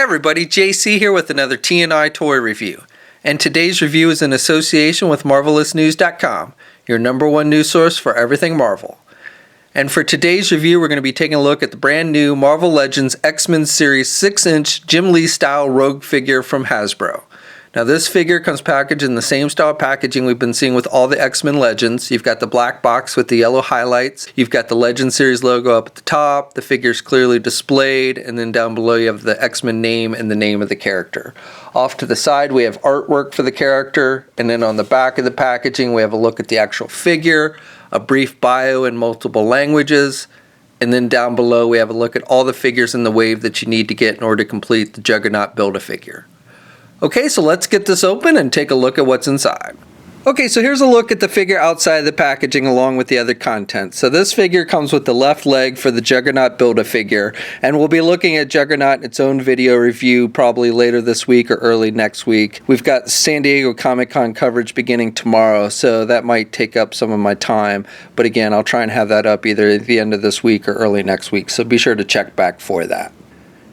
everybody, JC here with another T&I toy review. And today's review is in association with MarvelousNews.com, your #1 news source for everything Marvel. And for today's review, we're going to be taking a look at the brand new Marvel Legends X-Men Series 6-inch Jim Lee style Rogue figure from Hasbro. Now this figure comes packaged in the same style packaging we've been seeing with all the X-Men Legends. You've got the black box with the yellow highlights. You've got the Legend Series logo up at the top. The figure's clearly displayed. And then down below you have the X-Men name and the name of the character. Off to the side we have artwork for the character. And then on the back of the packaging we have a look at the actual figure, a brief bio in multiple languages. And then down below we have a look at all the figures in the wave that you need to get in order to complete the Juggernaut Build-A-Figure. Okay, so let's get this open and take a look at what's inside. Okay, so here's a look at the figure outside the packaging along with the other content. So this figure comes with the left leg for the Juggernaut Build-A-Figure, and we'll be looking at Juggernaut in its own video review probably later this week or early next week. We've got San Diego Comic-Con coverage beginning tomorrow, so that might take up some of my time. But again, I'll try and have that up either at the end of this week or early next week, so be sure to check back for that.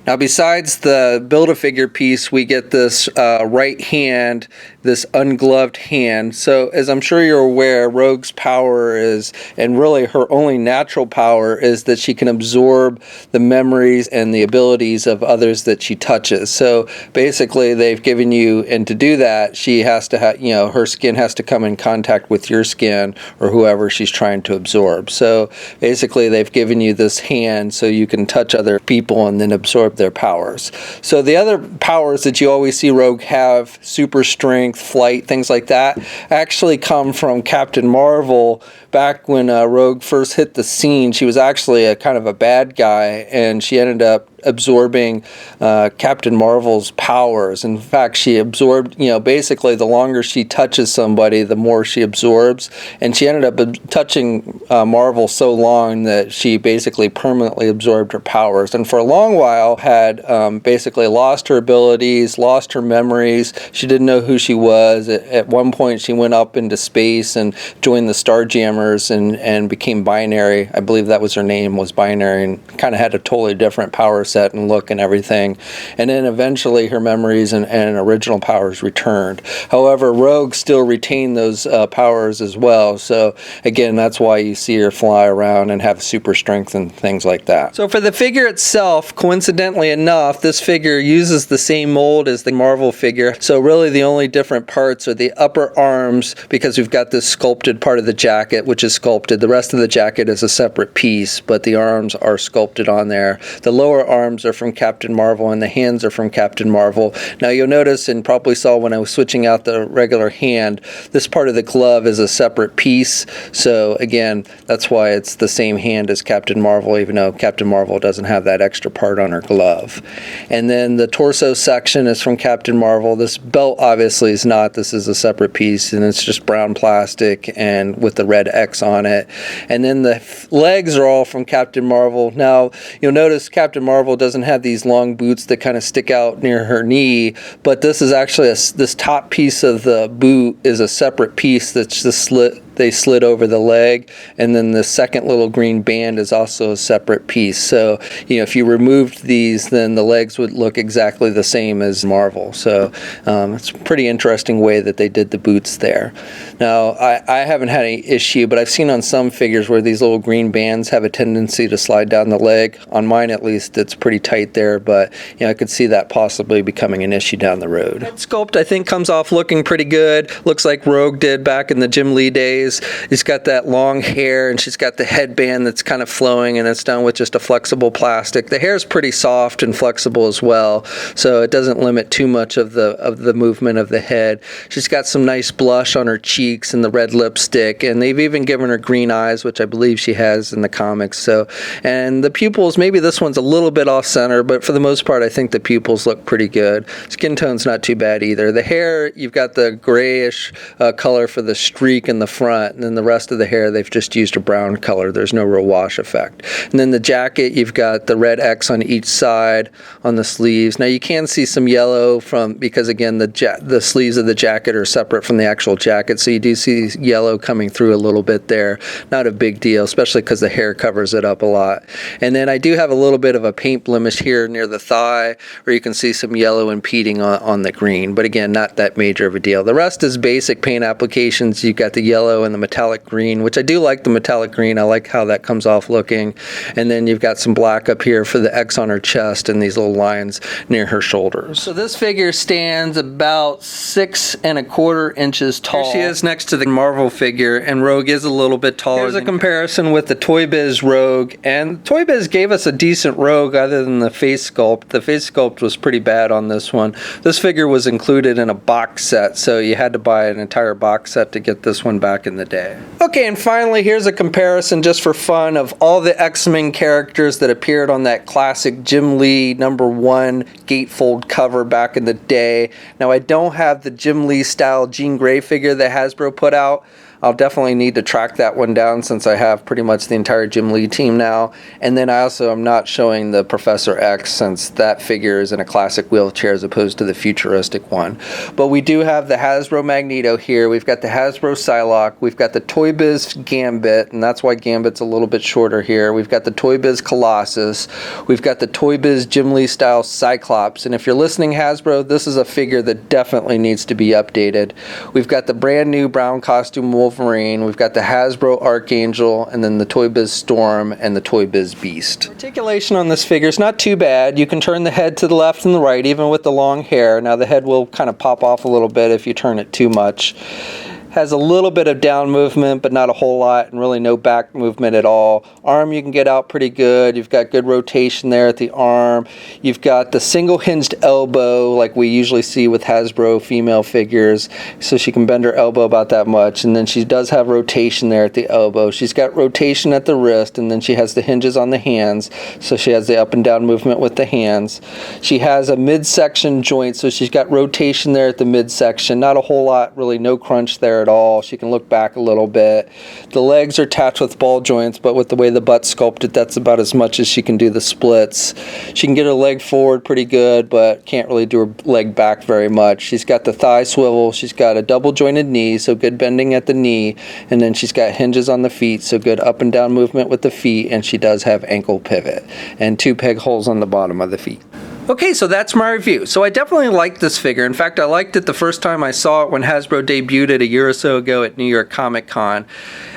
Now besides the Build-A-Figure piece, we get this right hand, this ungloved hand. So as I'm sure you're aware, Rogue's power is, and really her only natural power is that she can absorb the memories and the abilities of others that she touches. So basically they've given you, and to do that, she has to have, her skin has to come in contact with your skin or whoever she's trying to absorb. So basically they've given you this hand so you can touch other people and then absorb their powers. So the other powers that you always see Rogue have, super strength, flight, things like that, actually come from Captain Marvel. Back when Rogue first hit the scene, she was actually a kind of a bad guy, and she ended up absorbing Captain Marvel's powers. In fact, she absorbed, basically the longer she touches somebody, the more she absorbs. And she ended up touching Marvel so long that she basically permanently absorbed her powers. And for a long while had basically lost her abilities, lost her memories. She didn't know who she was. At one point, she went up into space and joined the Starjammers and became binary. I believe that was her name, was binary, and kind of had a totally different power set and look and everything. And then eventually her memories and original powers returned. However, Rogue still retained those powers as well. So again, that's why you see her fly around and have super strength and things like that. So for the figure itself, coincidentally enough, this figure uses the same mold as the Marvel figure. So really the only different parts are the upper arms, because we've got this sculpted part of the jacket, which is sculpted. The rest of the jacket is a separate piece, but the arms are sculpted on there. The lower arms are from Captain Marvel and the hands are from Captain Marvel. Now you'll notice, and probably saw when I was switching out the regular hand, this part of the glove is a separate piece. So again, that's why it's the same hand as Captain Marvel, even though Captain Marvel doesn't have that extra part on her glove. And then the torso section is from Captain Marvel. This belt obviously is not. This is a separate piece, and it's just brown plastic and with the red X on it. And then the legs are all from Captain Marvel. Now you'll notice Captain Marvel doesn't have these long boots that kind of stick out near her knee, but this is actually this top piece of the boot is a separate piece that's just they slid over the leg, and then the second little green band is also a separate piece. So if you removed these, then the legs would look exactly the same as Marvel. So it's a pretty interesting way that they did the boots there. Now I haven't had any issue, but I've seen on some figures where these little green bands have a tendency to slide down the leg. On mine at least it's pretty tight there, but I could see that possibly becoming an issue down the road. Head sculpt I think comes off looking pretty good. Looks like Rogue did back in the Jim Lee days. He's got that long hair, and she's got the headband that's kind of flowing, and it's done with just a flexible plastic. The hair is pretty soft and flexible as well, so it doesn't limit too much of the movement of the head. She's got some nice blush on her cheeks and the red lipstick, and they've even given her green eyes, which I believe she has in the comics. So, and the pupils, maybe this one's a little bit off center, but for the most part I think the pupils look pretty good. Skin tone's not too bad either. The hair, you've got the grayish color for the streak in the front, front, and then the rest of the hair they've just used a brown color. There's no real wash effect. And then the jacket, you've got the red X on each side on the sleeves. Now you can see some yellow because again the sleeves of the jacket are separate from the actual jacket, so you do see yellow coming through a little bit there. Not a big deal, especially because the hair covers it up a lot. And then I do have a little bit of a paint blemish here near the thigh where you can see some yellow impeding on the green, but again, not that major of a deal. The rest is basic paint applications. You've got the yellow and the metallic green, which I do like the metallic green. I like how that comes off looking. And then you've got some black up here for the X on her chest and these little lines near her shoulders. So this figure stands about 6¼ inches tall. Here she is next to the Marvel figure, and Rogue is a little bit taller. Here's a comparison with the Toy Biz Rogue, and Toy Biz gave us a decent Rogue other than the face sculpt. The face sculpt was pretty bad on this one. This figure was included in a box set, so you had to buy an entire box set to get this one back in the day. Okay, and finally here's a comparison just for fun of all the X-Men characters that appeared on that classic Jim Lee #1 gatefold cover back in the day. Now I don't have the Jim Lee style Jean Grey figure that Hasbro put out. I'll definitely need to track that one down since I have pretty much the entire Jim Lee team now. And then I also am not showing the Professor X since that figure is in a classic wheelchair as opposed to the futuristic one. But we do have the Hasbro Magneto here. We've got the Hasbro Psylocke. We've got the Toy Biz Gambit, and that's why Gambit's a little bit shorter here. We've got the Toy Biz Colossus. We've got the Toy Biz Jim Lee style Cyclops. And if you're listening, Hasbro, this is a figure that definitely needs to be updated. We've got the brand new brown costume Wolverine, we've got the Hasbro Archangel, and then the Toy Biz Storm and the Toy Biz Beast. Articulation on this figure is not too bad. You can turn the head to the left and the right, even with the long hair. Now the head will kind of pop off a little bit if you turn it too much. Has a little bit of down movement, but not a whole lot, and really no back movement at all. Arm you can get out pretty good. You've got good rotation there at the arm. You've got the single hinged elbow like we usually see with Hasbro female figures, so she can bend her elbow about that much. And then she does have rotation there at the elbow. She's got rotation at the wrist, and then she has the hinges on the hands, so she has the up and down movement with the hands. She has a midsection joint, so she's got rotation there at the midsection. Not a whole lot, really no crunch there at all. She can look back a little bit. The legs are attached with ball joints, but with the way the butt's sculpted, that's about as much as she can do the splits. She can get her leg forward pretty good, but can't really do her leg back very much. She's got the thigh swivel. She's got a double jointed knee, so good bending at the knee, and then she's got hinges on the feet, so good up and down movement with the feet, and she does have ankle pivot and 2 peg holes on the bottom of the feet. Okay, so that's my review. So I definitely liked this figure. In fact, I liked it the first time I saw it when Hasbro debuted it a year or so ago at New York Comic Con.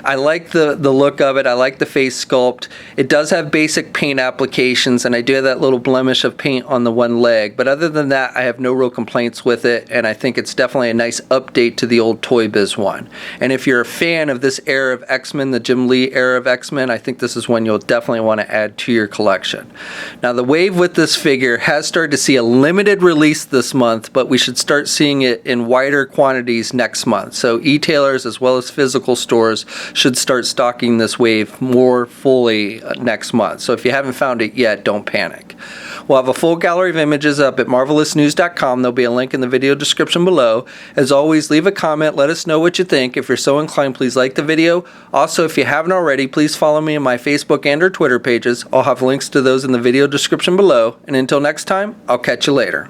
I like the look of it. I like the face sculpt. It does have basic paint applications, and I do have that little blemish of paint on the one leg. But other than that, I have no real complaints with it, and I think it's definitely a nice update to the old Toy Biz one. And if you're a fan of this era of X-Men, the Jim Lee era of X-Men, I think this is one you'll definitely want to add to your collection. Now, the wave with this figure has started to see a limited release this month, but we should start seeing it in wider quantities next month. So e-tailers as well as physical stores should start stocking this wave more fully next month. So if you haven't found it yet, don't panic. We'll have a full gallery of images up at marvelousnews.com. There'll be a link in the video description below. As always, leave a comment. Let us know what you think. If you're so inclined, please like the video. Also, if you haven't already, please follow me on my Facebook and or Twitter pages. I'll have links to those in the video description below. And until next time, I'll catch you later.